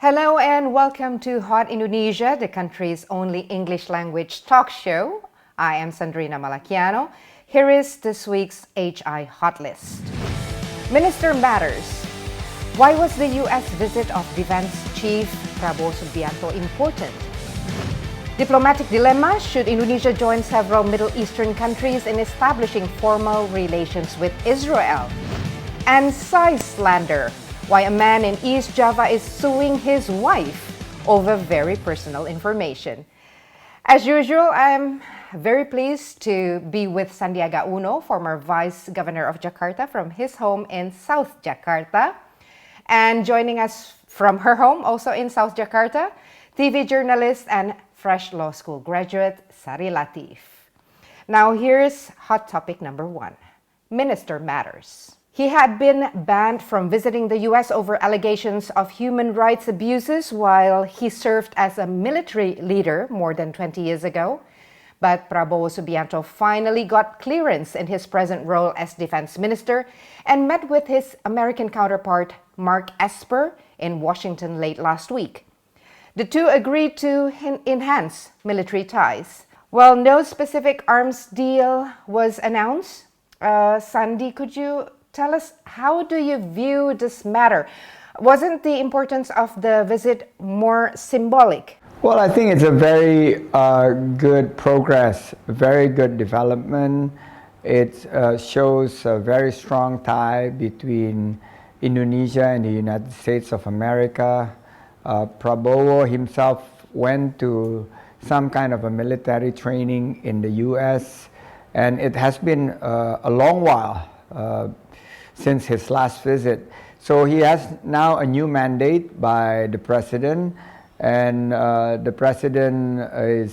Hello and welcome to Hot Indonesia, the country's only English language talk show. I am Sandrina Malakiano. Here is this week's HI Hotlist. Minister Matters. Why was the U.S. visit of Defense Chief Prabowo Subianto important? Diplomatic dilemma. Should Indonesia join several Middle Eastern countries in establishing formal relations with Israel? And SIZE Slander. Why a man in East Java is suing his wife over very personal information. As usual, I'm very pleased to be with Sandiaga Uno, former Vice Governor of Jakarta, from his home in South Jakarta. And joining us from her home, also in South Jakarta, TV journalist and Fresh Law School graduate, Sari Latif. Now here's hot topic number 1. Minister Matters. He had been banned from visiting the U.S. over allegations of human rights abuses while he served as a military leader more than 20 years ago. But Prabowo Subianto finally got clearance in his present role as defense minister and met with his American counterpart, Mark Esper, in Washington late last week. The two agreed to enhance military ties. While no specific arms deal was announced, Sandy, could you tell us, how do you view this matter? Wasn't the importance of the visit more symbolic? Well, I think it's a very good progress, very good development. It shows a very strong tie between Indonesia and the United States of America. Prabowo himself went to some kind of a military training in the U.S. and it has been a long while since his last visit. So he has now a new mandate by the president, and the president is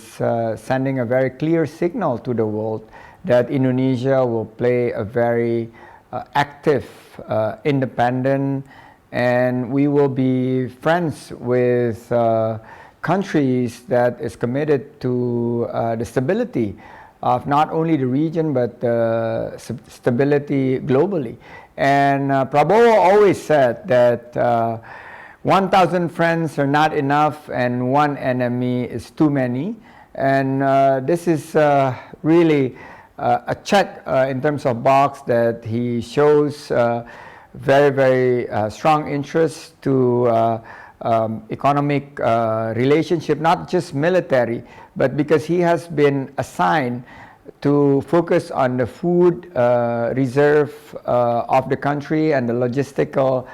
sending a very clear signal to the world that Indonesia will play a very active, independent, and we will be friends with countries that is committed to the stability of not only the region but stability globally. And Prabowo always said that 1,000 friends are not enough and one enemy is too many. And this is really a check in terms of box that he shows very, very strong interest to economic relationship, not just military, but because he has been assigned to focus on the food reserve of the country and the logistical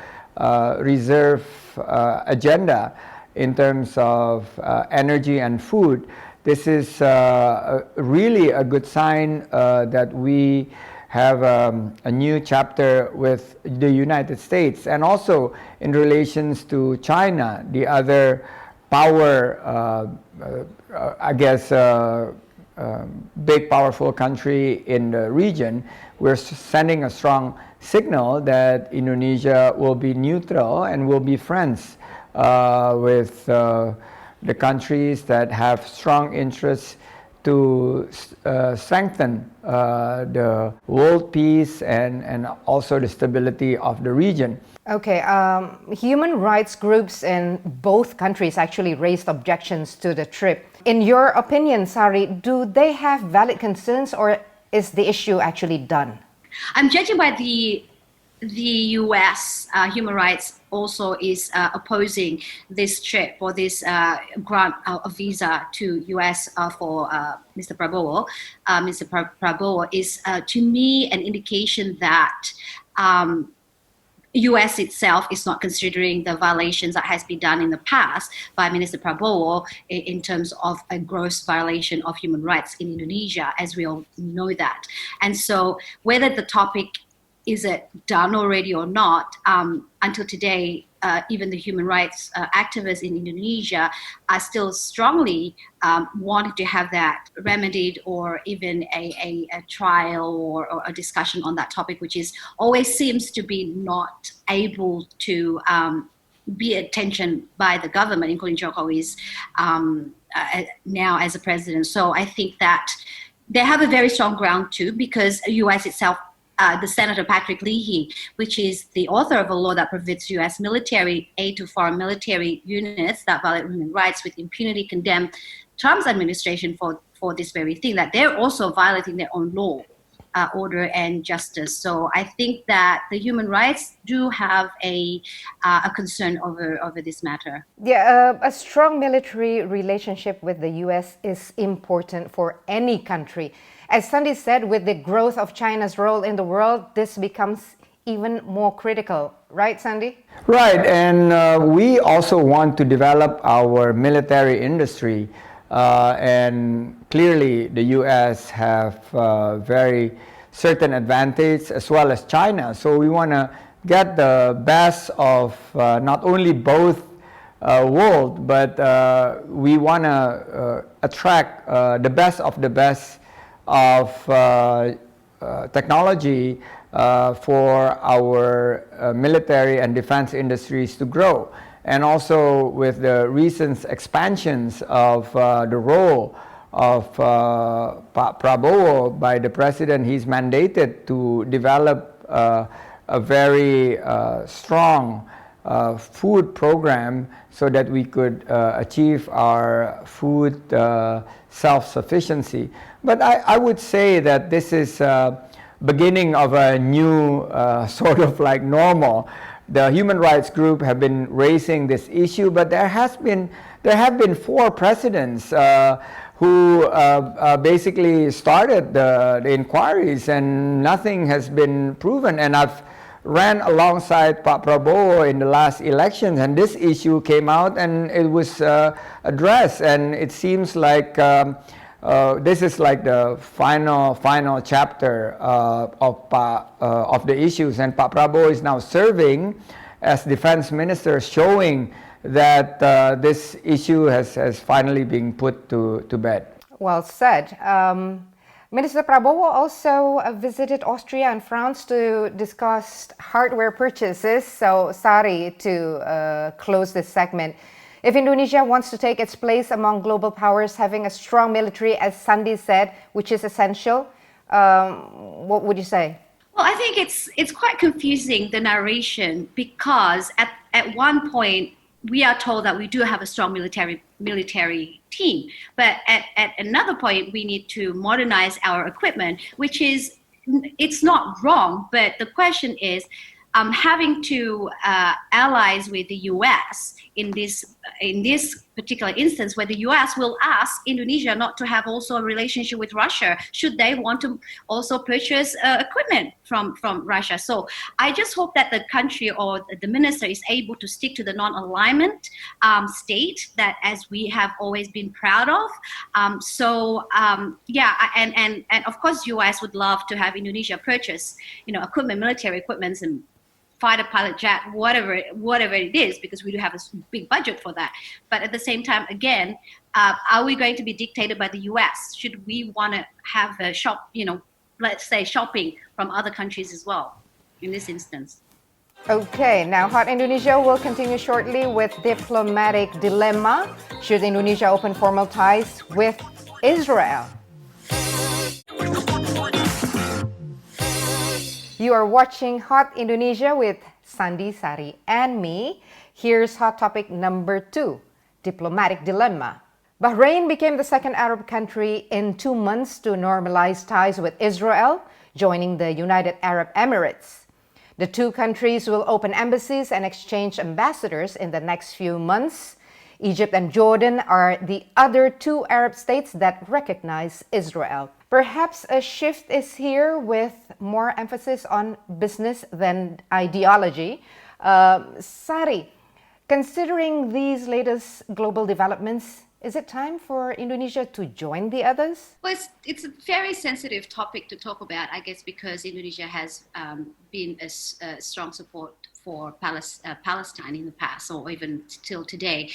reserve agenda in terms of energy and food. This is really a good sign that we have a new chapter with the United States, and also in relations to China, the other power, I guess, big powerful country in the region. We're sending a strong signal that Indonesia will be neutral and will be friends with the countries that have strong interests to strengthen the world peace and also the stability of the region. Okay, human rights groups in both countries actually raised objections to the trip. In your opinion, Sari, do they have valid concerns or is the issue actually done? I'm judging by the U.S. Human rights also is opposing this trip or this grant of visa to U.S. For Mr. Prabowo. Mr. Prabowo is, to me, an indication that U.S. itself is not considering the violations that has been done in the past by Minister Prabowo in terms of a gross violation of human rights in Indonesia, as we all know that. And so whether the topic is it done already or not, until today, even the human rights activists in Indonesia are still strongly wanting to have that remedied, or even a trial or a discussion on that topic, which is always seems to be not able to be attention by the government, including Jokowi's now as a president. So I think that they have a very strong ground too, because the U.S. itself the Senator Patrick Leahy, which is the author of a law that prohibits U.S. military aid to foreign military units that violate human rights with impunity, condemned Trump's administration for this very thing, that they're also violating their own law, order, and justice. So I think that the human rights do have a concern over this matter. Yeah, a strong military relationship with the U.S. is important for any country. As Sandy said, with the growth of China's role in the world, this becomes even more critical. Right, Sandy? Right, and we also want to develop our military industry. And clearly the U.S. have very certain advantage as well as China. So we want to get the best of not only both world, but we want to attract the best of the best of technology for our military and defense industries to grow. And also with the recent expansions of the role of Prabowo by the president, he's mandated to develop a very strong food program so that we could achieve our food self-sufficiency. But I would say that this is beginning of a new sort of like normal. The human rights group have been raising this issue, but there have been 4 presidents who basically started the inquiries, and nothing has been proven. And I've ran alongside Prabowo in the last elections, and this issue came out and it was addressed, and it seems like this is like the final chapter of the issues, and Prabowo is now serving as defense minister, showing that this issue has finally been put to bed. Well said. Minister Prabowo also visited Austria and France to discuss hardware purchases. So, Sari, to close this segment, if Indonesia wants to take its place among global powers, having a strong military, as Sandy said, which is essential, what would you say? Well, I think it's quite confusing, the narration, because at one point we are told that we do have a strong military team, but at another point we need to modernize our equipment, which is, it's not wrong, but the question is, having to allies with the U.S. in this particular instance, where the U.S. will ask Indonesia not to have also a relationship with Russia, should they want to also purchase equipment from Russia. So I just hope that the country or the minister is able to stick to the non-alignment state that, as we have always been proud of. Yeah, and of course, U.S. would love to have Indonesia purchase, equipment, military equipments, and fighter pilot jet, whatever it is, because we do have a big budget for that. But at the same time, again, are we going to be dictated by the U.S.? Should we want to have a let's say shopping from other countries as well in this instance? Okay, now Hot Indonesia will continue shortly with diplomatic dilemma. Should Indonesia open formal ties with Israel? You are watching Hot Indonesia with Sandy, Sari, and me. Here's hot topic number 2, diplomatic dilemma. Bahrain became the second Arab country in 2 months to normalize ties with Israel, joining the United Arab Emirates. The 2 countries will open embassies and exchange ambassadors in the next few months. Egypt and Jordan are the other 2 Arab states that recognize Israel. Perhaps a shift is here with more emphasis on business than ideology. Sari, considering these latest global developments, is it time for Indonesia to join the others? Well, it's a very sensitive topic to talk about, I guess, because Indonesia has been a strong support for Palestine in the past, or even till today.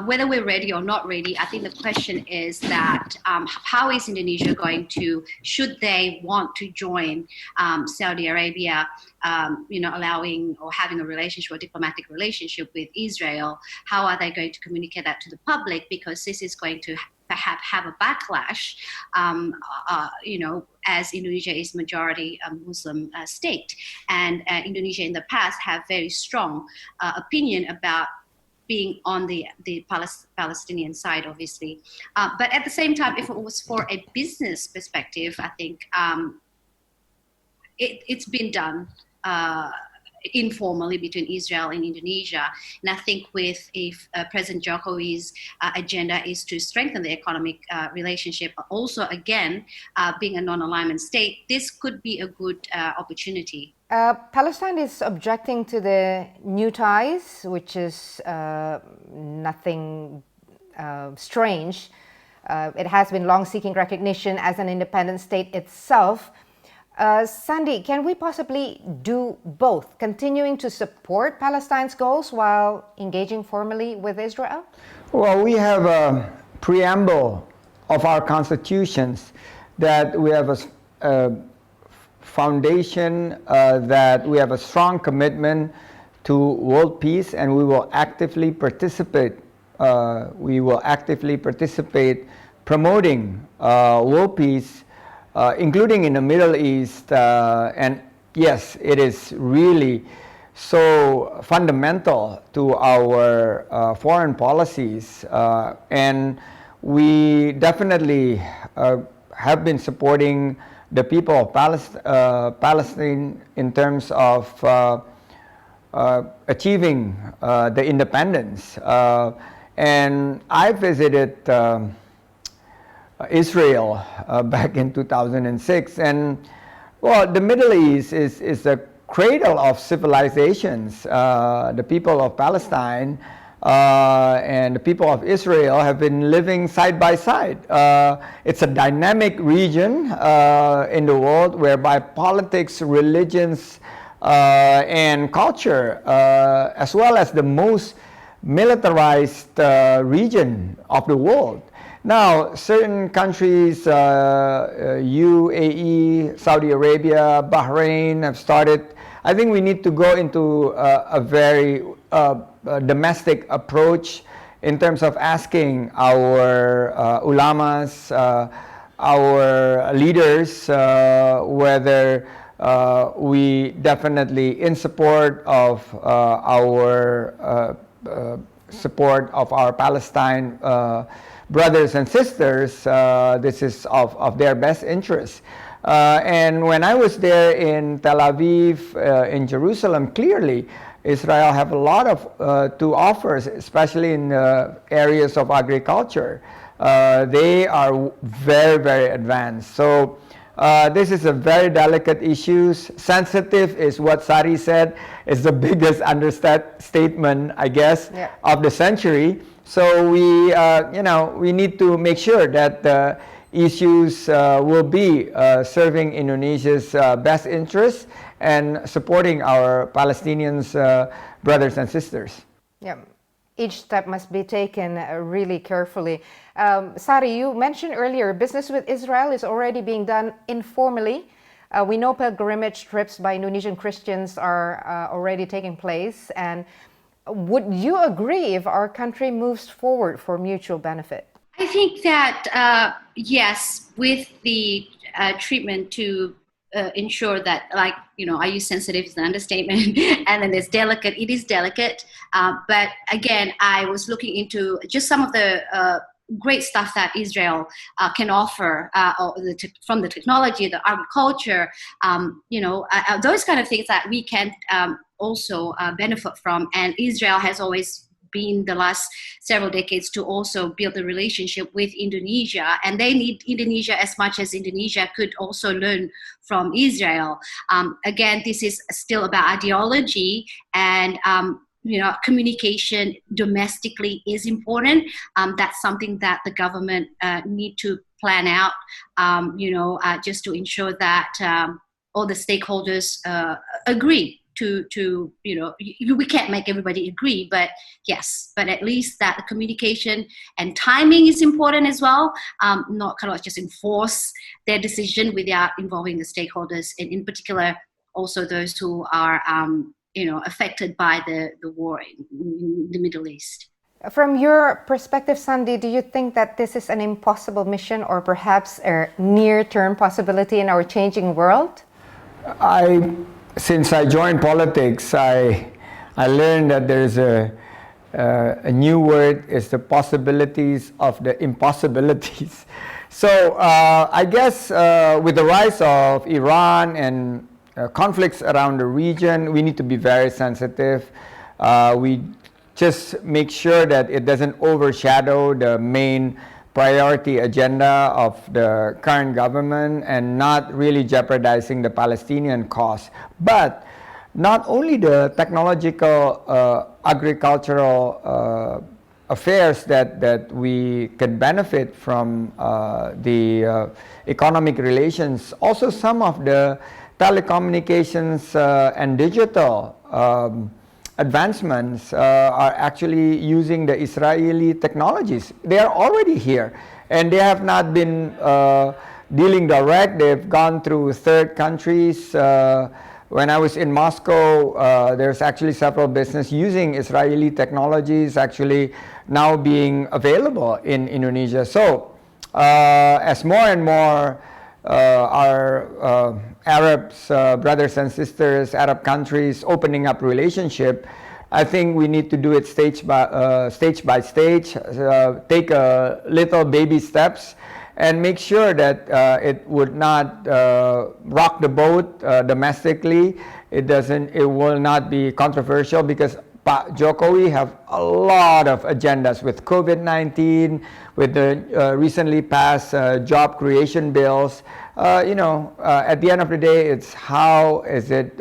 Whether we're ready or not ready, I think the question is that how is Indonesia going to, should they want to join Saudi Arabia, allowing or having a relationship, a diplomatic relationship with Israel? How are they going to communicate that to the public? Because this is going to perhaps have a backlash, as Indonesia is majority Muslim state, and Indonesia in the past have very strong opinion about being on the Palestinian side, obviously. But at the same time, if it was for a business perspective, I think it's been done informally between Israel and Indonesia. And I think with if President Jokowi's agenda is to strengthen the economic relationship, also again, being a non-alignment state, this could be a good opportunity. Palestine is objecting to the new ties, which is nothing strange. It has been long seeking recognition as an independent state itself. Sandy, can we possibly do both, continuing to support Palestine's goals while engaging formally with Israel? Well, we have a preamble of our constitutions that we have a foundation, that we have a strong commitment to world peace, and we will actively participate. Promoting world peace, including in the Middle East. And yes, it is really so fundamental to our foreign policies, and we definitely have been supporting the people of Palestine in terms of achieving the independence. And I visited Israel back in 2006, and well, the Middle East is a cradle of civilizations. The people of Palestine and the people of Israel have been living side by side. It's a dynamic region in the world whereby politics, religions, and culture, as well as the most militarized region of the world. Now, certain countries, UAE, Saudi Arabia, Bahrain have started. I think we need to go into a very domestic approach in terms of asking our ulamas, our leaders, whether we definitely in support of our Palestine brothers and sisters. This is of their best interest. And when I was there in Tel Aviv, in Jerusalem, clearly Israel have a lot of to offer, especially in areas of agriculture. They are very, very advanced. So this is a very delicate issue. Sensitive is what Sari said is the biggest understatement, I guess, yeah, of the century. So we, we need to make sure that the issues will be serving Indonesia's best interests and supporting our Palestinians brothers and sisters. Yeah, each step must be taken really carefully. Sari, you mentioned earlier business with Israel is already being done informally. We know pilgrimage trips by Indonesian Christians are already taking place. And would you agree if our country moves forward for mutual benefit? I think that, yes, with the treatment to ensure that, like, I use sensitive as an understatement, and then there's delicate, it is delicate. But again, I was looking into just some of the great stuff that Israel can offer from the technology, the agriculture, those kind of things that we can also benefit from. And Israel has always been the last several decades to also build a relationship with Indonesia, and they need Indonesia as much as Indonesia could also learn from Israel. Again, this is still about ideology, and communication domestically is important. That's something that the government need to plan out, just to ensure that all the stakeholders agree to we can't make everybody agree, but yes, but at least that the communication and timing is important as well. Not kind of just enforce their decision without involving the stakeholders, and in particular also those who are affected by the war in the Middle East. From your perspective, Sandy, do you think that this is an impossible mission or perhaps a near-term possibility in our changing world? Since I joined politics, I learned that there's a new word, is the possibilities of the impossibilities. So I guess with the rise of Iran and conflicts around the region, we need to be very sensitive. We just make sure that it doesn't overshadow the main priority agenda of the current government and not really jeopardizing the Palestinian cause. But not only the technological, agricultural affairs that we can benefit from the economic relations, also some of the telecommunications and digital advancements are actually using the Israeli technologies. They are already here, and they have not been dealing direct. They've gone through third countries. When I was in Moscow, there's actually several businesses using Israeli technologies actually now being available in Indonesia. So as more and more our Arabs, brothers and sisters, Arab countries opening up relationship, I think we need to do it stage by stage, take little baby steps, and make sure that it would not rock the boat domestically. It will not be controversial because Jokowi have a lot of agendas with COVID-19, with the recently passed job creation bills. At the end of the day, it's how is it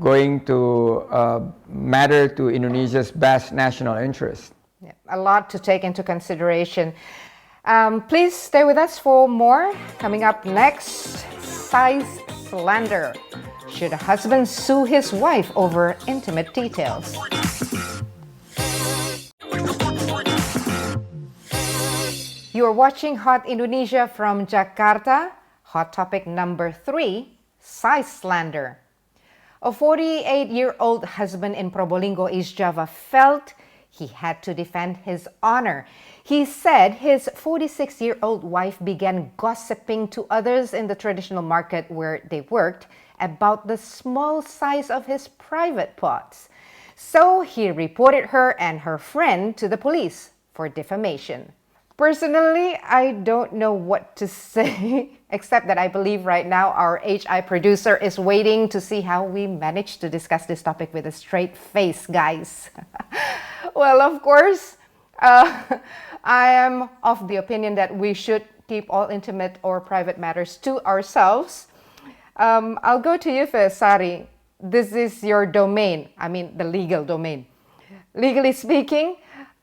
going to matter to Indonesia's best national interest. Yeah, a lot to take into consideration. Please stay with us for more. Coming up next, SIZE SLANDER. Should a husband sue his wife over intimate details? You are watching Hot Indonesia from Jakarta. Hot topic number 3, SIZE SLANDER. A 48-year-old husband in Probolinggo, East Java, felt he had to defend his honor. He said his 46-year-old wife began gossiping to others in the traditional market where they worked about the small size of his private pots. So he reported her and her friend to the police for defamation. Personally, I don't know what to say, except that I believe right now our HI producer is waiting to see how we manage to discuss this topic with a straight face, guys. Well, of course, I am of the opinion that we should keep all intimate or private matters to ourselves. I'll go to you first, Sari. This is your domain, I mean the legal domain. Legally speaking,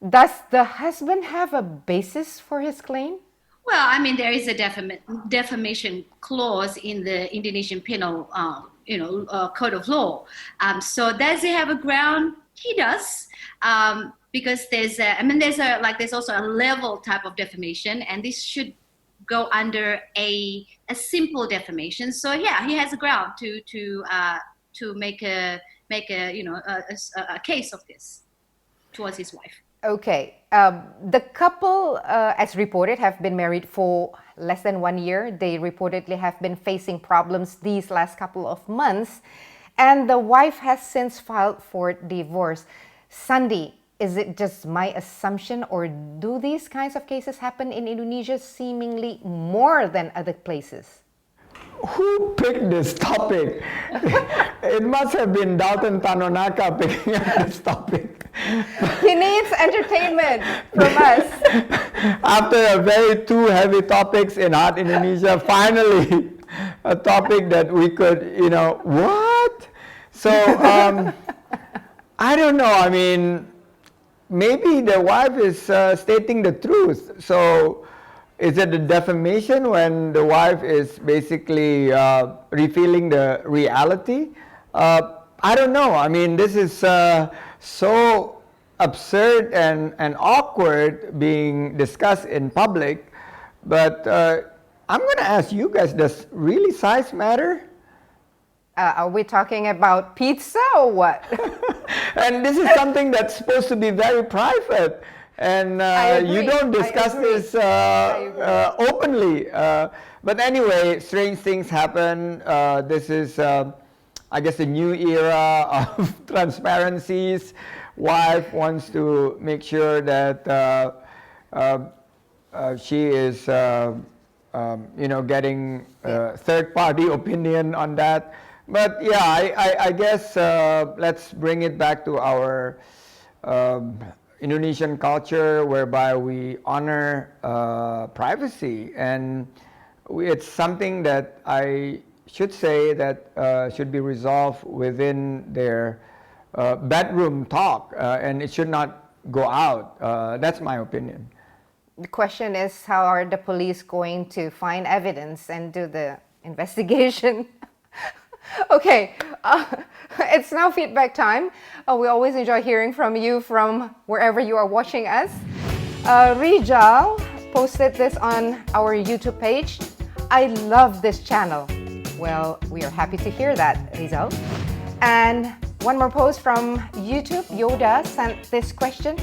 does the husband have a basis for his claim? Well, I mean, there is a defamation clause in the Indonesian Penal, Code of Law. So does he have a ground? He does, because there's also a level type of defamation, and this should go under a simple defamation. So yeah, he has a ground to make a case of this towards his wife. Okay. The couple, as reported, have been married for less than 1 year. They reportedly have been facing problems these last couple of months, and the wife has since filed for divorce. Sandy, is it just my assumption, or do these kinds of cases happen in Indonesia seemingly more than other places? Who picked this topic? It must have been Dalton Tanonaka picking up this topic. He needs entertainment from us. After a very two heavy topics in Hot Indonesia, finally a topic that we could, what? So, I don't know. I mean, maybe the wife is stating the truth. So, is it a defamation when the wife is basically revealing the reality? I don't know. I mean, this is so absurd and awkward being discussed in public. But I'm going to ask you guys, does really size matter? Are we talking about pizza or what? And this is something that's supposed to be very private, and you don't discuss this openly. But anyway, strange things happen. This is, I guess, a new era of transparencies. Wife wants to make sure that she is, getting third-party opinion on that. But yeah, I guess let's bring it back to our Indonesian culture, whereby we honor privacy, and it's something that I should say that should be resolved within their bedroom talk, and it should not go out. That's my opinion. The question is, how are the police going to find evidence and do the investigation? Okay, it's now feedback time. We always enjoy hearing from you from wherever you are watching us. Rijal posted this on our YouTube page. I love this channel. Well, we are happy to hear that, Rizal. And one more post from YouTube. Yoda sent this question.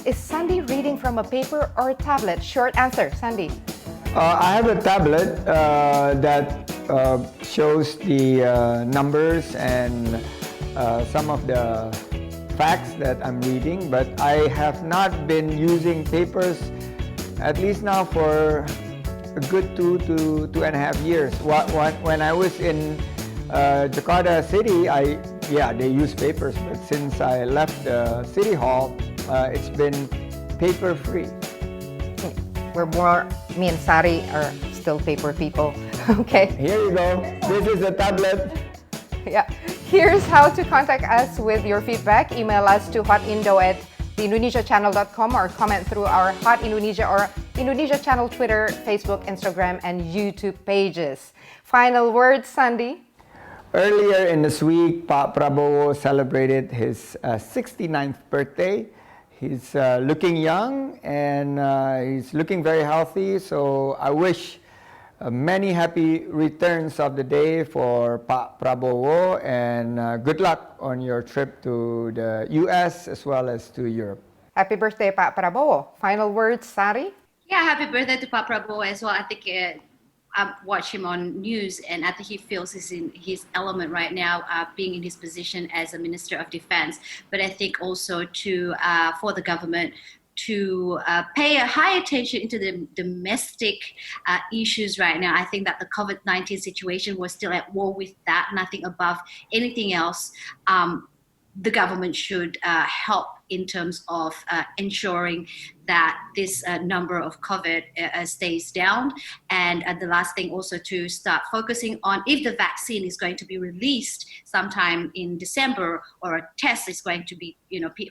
Is Sandy reading from a paper or a tablet? Short answer, Sandy. I have a tablet that shows the numbers and some of the facts that I'm reading, but I have not been using papers at least now for a good 2 to 2.5 years. When I was in Jakarta City, they use papers, but since I left the City Hall, it's been paper-free. Me and Sari are still paper people. Okay. Here you go. This is a tablet. Yeah. Here's how to contact us with your feedback. Email us to hotIndo@theindonesiachannel.com or comment through our Hot Indonesia or Indonesia Channel Twitter, Facebook, Instagram, and YouTube pages. Final words, Sandy? Earlier in this week, Pak Prabowo celebrated his 69th birthday. He's looking young and he's looking very healthy, so I wish many happy returns of the day for Pak Prabowo, and good luck on your trip to the US as well as to Europe. Happy birthday, Pak Prabowo. Final words, Sari? Yeah, happy birthday to Pak Prabowo as well. I think I watch him on news, and I think he feels he's in his element right now, being in his position as a Minister of Defense. But I think also for the government to pay a high attention into the domestic issues right now. I think that the COVID-19 situation, was still at war with that, and I think above anything else, the government should help in terms of ensuring that this number of COVID stays down. And the last thing also, to start focusing on, if the vaccine is going to be released sometime in December, or a test is going to be,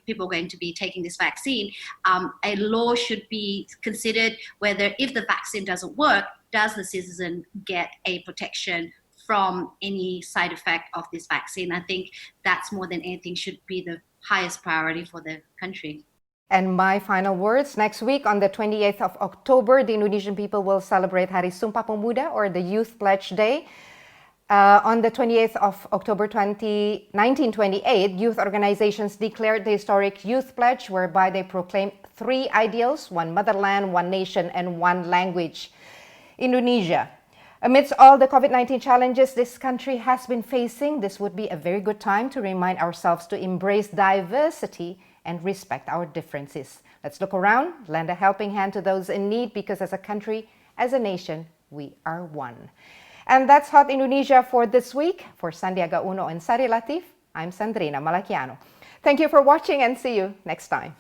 people are going to be taking this vaccine, a law should be considered whether, if the vaccine doesn't work, does the citizen get a protection from any side effect of this vaccine. I think that's, more than anything, should be the highest priority for the country. And my final words, next week on the 28th of October, the Indonesian people will celebrate Hari Sumpah Pemuda, or the Youth Pledge Day. On the 28th of October 1928, youth organizations declared the historic Youth Pledge, whereby they proclaimed 3 ideals: one motherland, one nation, and one language. Indonesia. Amidst all the COVID-19 challenges this country has been facing, this would be a very good time to remind ourselves to embrace diversity and respect our differences. Let's look around, lend a helping hand to those in need, because as a country, as a nation, we are one. And that's Hot Indonesia for this week. For Sandiaga Uno and Sari Latif, I'm Sandrina Malakiano. Thank you for watching, and see you next time.